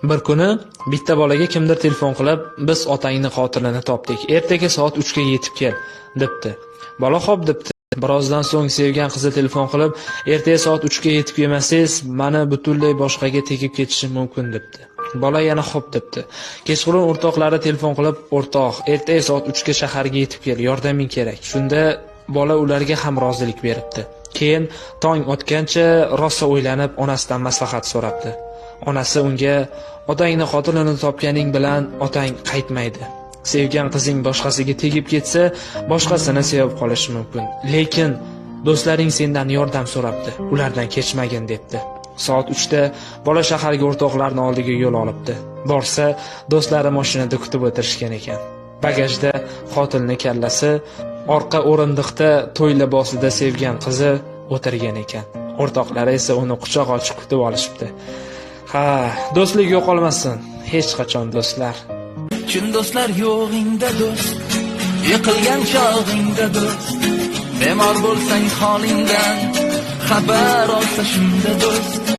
Bir kuni bitta bolaga kimdir telefon qilib, "Biz otangni qotilini topdik. Ertaga soat 3 ga yetib kel", debdi. Bola "Xo'p", debdi. Birozdan so'ng sevgan qizi telefon qilib, "Ertaga soat 3 ga yetib kelmasangiz, meni butunlay boshqaga tegib ketishim mumkin", debdi. Bola yana "Xo'p", debdi. Kechqurun o'rtoqlari telefon qilib, "O'rtoq, ertaga soat 3 ga shaharga yetib kel, yordaming kerak". Shunda bola ularga ham rozilik beribdi. Keyin tong otgancha rosa o'ylanib, onasidan maslahat so'rabdi. Onasi unga "Otangni qotilini topganing bilan otang qaytmaydi. Sevgan qizing boshqasiga tegib ketsa, boshqasini sevib qolishi mumkin. Lekin do'stlaring sendan yordam so'rabdi, ulardan kechmagin", debdi. Soat 3 da bola shaharga o'rtoqlarning oldiga yo'l olibdi. Borsa, do'stlari mashinada kutib o'tirishgan ekan. Bagajda qotilning kallasi, orqa o'rindiqda to'y libosida sevgan qizi o'tirgan ekan. O'rtoqlari esa uni quchoq ochib kutib olishibdi. Ha, do'stlik yo'qolmasin, hech qachon do'stlar. Chin do'stlar yo'g'ingda do'st, yiqilgan chog'ingda do'st, bemor bo'lsang holingdan xabar olsa shunda do'st.